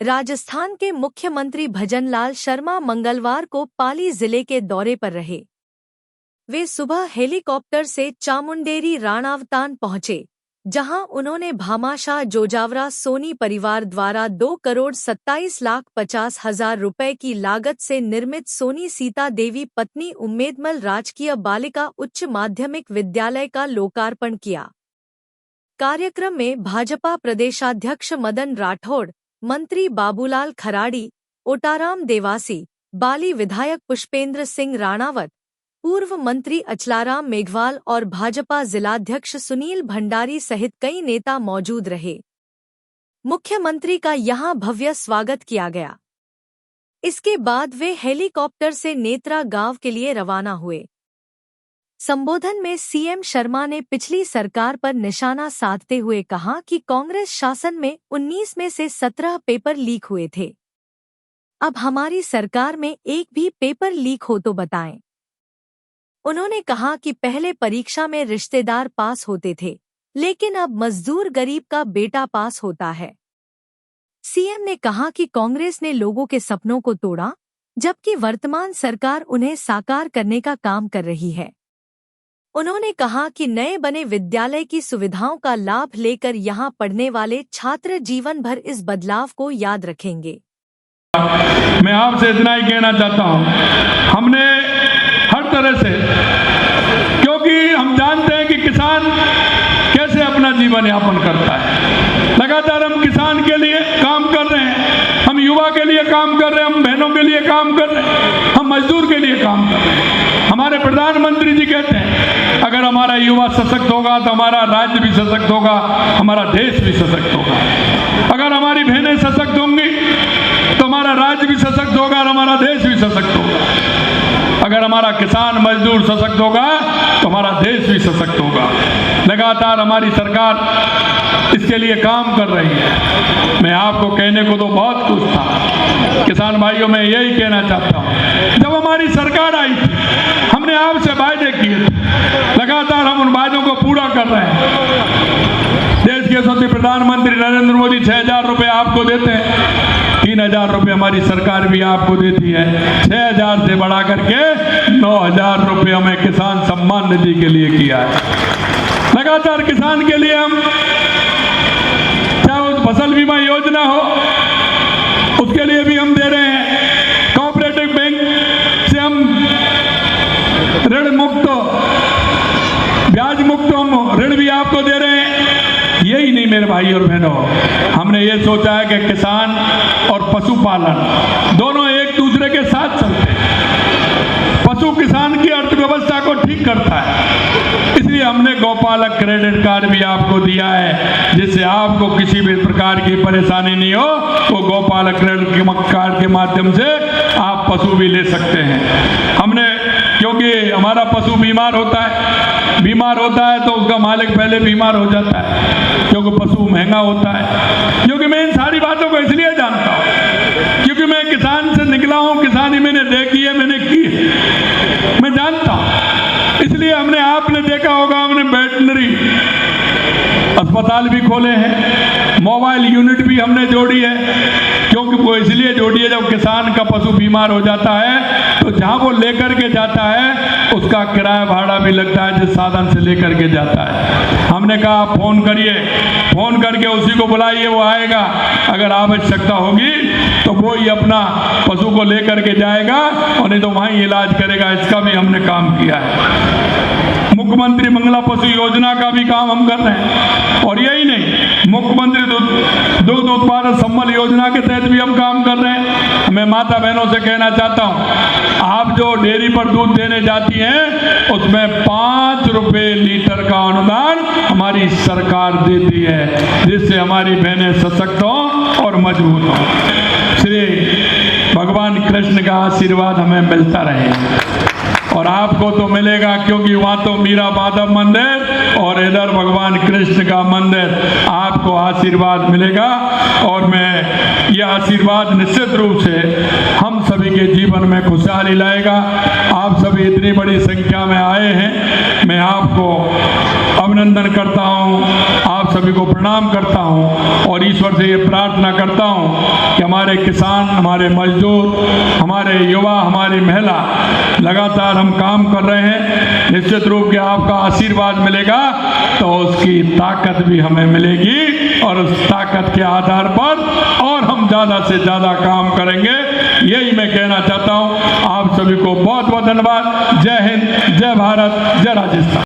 राजस्थान के मुख्यमंत्री भजनलाल शर्मा मंगलवार को पाली जिले के दौरे पर रहे। वे सुबह हेलीकॉप्टर से चामुंडेरी राणावतान पहुंचे, जहां उन्होंने भामाशाह जोजावरा सोनी परिवार द्वारा 2,27,50,000 रुपए की लागत से निर्मित सोनी सीता देवी पत्नी उम्मेदमल राजकीय बालिका उच्च माध्यमिक विद्यालय का लोकार्पण किया। कार्यक्रम में भाजपा प्रदेशाध्यक्ष मदन राठौड़, मंत्री बाबूलाल खराड़ी, ओटाराम देवासी, बाली विधायक पुष्पेंद्र सिंह राणावत, पूर्व मंत्री अचलाराम मेघवाल और भाजपा जिलाध्यक्ष सुनील भंडारी सहित कई नेता मौजूद रहे। मुख्यमंत्री का यहां भव्य स्वागत किया गया। इसके बाद वे हेलीकॉप्टर से नेत्रा गांव के लिए रवाना हुए। संबोधन में सीएम शर्मा ने पिछली सरकार पर निशाना साधते हुए कहा कि कांग्रेस शासन में 19 में से 17 पेपर लीक हुए थे। अब हमारी सरकार में एक भी पेपर लीक हो तो बताएं। उन्होंने कहा कि पहले परीक्षा में रिश्तेदार पास होते थे, लेकिन अब मजदूर गरीब का बेटा पास होता है। सीएम ने कहा कि कांग्रेस ने लोगों के सपनों को तोड़ा, जबकि वर्तमान सरकार उन्हें साकार करने का काम कर रही है। उन्होंने कहा कि नए बने विद्यालय की सुविधाओं का लाभ लेकर यहां पढ़ने वाले छात्र जीवन भर इस बदलाव को याद रखेंगे। मैं आपसे इतना ही कहना चाहता हूं, हमने हर तरह से, क्योंकि हम जानते हैं कि किसान कैसे अपना जीवन यापन करता है, लगातार हम किसान के लिए काम कर रहे हैं, हम युवा के लिए काम कर रहे हैं, हम बहनों के लिए काम कर रहे हैं, हम मजदूर के लिए काम कर रहे हैं। हमारे प्रधानमंत्री जी कहते हैं अगर हमारा युवा सशक्त होगा तो हमारा राज्य भी सशक्त होगा, हमारा देश भी सशक्त होगा। अगर हमारी बहनें सशक्त होंगी तो हमारा राज्य भी सशक्त होगा और हमारा देश भी सशक्त होगा। अगर हमारा किसान मजदूर सशक्त होगा तो हमारा देश भी सशक्त होगा। लगातार हमारी सरकार इसके लिए काम कर रही है। मैं आपको कहने को तो बहुत कुछ था, किसान भाइयों मैं यही कहना चाहता हूँ, जब हमारी सरकार आई थी हमने आपसे वायदे किए थे, लगातार हम उन वायदों को पूरा कर रहे हैं। देश के यशस्वी प्रधानमंत्री नरेंद्र मोदी 6,000 रुपये आपको देते हैं, 3,000 रुपये हमारी सरकार भी आपको देती है। 6,000 से बढ़ा करके 9,000 रुपये हमें किसान सम्मान निधि के लिए किया है। लगातार किसान के लिए हम, चाहे उस फसल बीमा योजना हो, उसके लिए भी हम दे रहे हैं। कोऑपरेटिव बैंक से हम ऋण मुक्त, ब्याज मुक्त हम ऋण भी आपको दे रहे हैं। यही नहीं मेरे भाई और बहनों, हमने ये सोचा है कि किसान और पशुपालन दोनों एक दूसरे के साथ चलते हैं। पशु किसान की अर्थव्यवस्था को ठीक करता है, इसलिए हमने गौपालक क्रेडिट कार्ड भी आपको दिया है, जिससे आपको किसी भी प्रकार की परेशानी नहीं हो। तो गौपालक क्रेडिट कार्ड के माध्यम से आप पशु भी ले सकते हैं। हमने, क्योंकि हमारा पशु बीमार होता है तो उसका मालिक पहले बीमार हो जाता है, क्योंकि पशु महंगा होता है। क्योंकि मैं इन सारी बातों को इसलिए जानता हूँ क्योंकि मैं किसान से निकला हूँ, किसानी मैंने देखी है, मैंने की है, मैं जानता हूँ। इसलिए हमने, आपने देखा होगा, हमने वेटनरी अस्पताल भी खोले हैं, मोबाइल यूनिट भी हमने जोड़ी है। क्योंकि वो इसलिए जोड़ी है, जब किसान का पशु बीमार हो जाता है तो जहाँ वो लेकर के जाता है उसका किराया भाड़ा भी लगता है, जिस साधन से लेकर के जाता है। हमने कहा फोन करिए, फोन करके उसी को बुलाइए, वो आएगा। अगर आवश्यकता होगी तो वो ही अपना पशु को लेकर के जाएगा और नहीं तो वहीं इलाज करेगा। इसका भी हमने काम किया है। मुख्यमंत्री मंगला पशु योजना का भी काम हम कर रहे हैं। और यही नहीं, मुख्यमंत्री दुग्ध उत्पादन संबल योजना के तहत भी हम काम कर रहे हैं। मैं माता बहनों से कहना चाहता हूं, आप जो डेयरी पर दूध देने जाती हैं उसमें 5 रुपये लीटर का अनुदान हमारी सरकार देती है, जिससे हमारी बहनें सशक्त हों और मजबूत हों। श्री भगवान कृष्ण का आशीर्वाद हमें मिलता रहे और आपको तो मिलेगा, क्योंकि वहाँ तो मीरा माधव मंदिर और इधर भगवान कृष्ण का मंदिर, आपको आशीर्वाद मिलेगा। और मैं ये आशीर्वाद निश्चित रूप से हम सभी के जीवन में खुशहाली लाएगा। आप सभी इतनी बड़ी संख्या में आए हैं, मैं आपको अब अभिनंदन करता हूं, आप सभी को प्रणाम करता हूं और ईश्वर से ये प्रार्थना करता हूं कि हमारे किसान, हमारे मजदूर, हमारे युवा, हमारी महिला लगातार हम काम कर रहे हैं, निश्चित रूप से आपका आशीर्वाद मिलेगा तो उसकी ताकत भी हमें मिलेगी और उस ताकत के आधार पर और हम ज़्यादा से ज़्यादा काम करेंगे। यही मैं कहना चाहता हूं। आप सभी को बहुत बहुत धन्यवाद। जय हिंद, जय भारत, जय राजस्थान।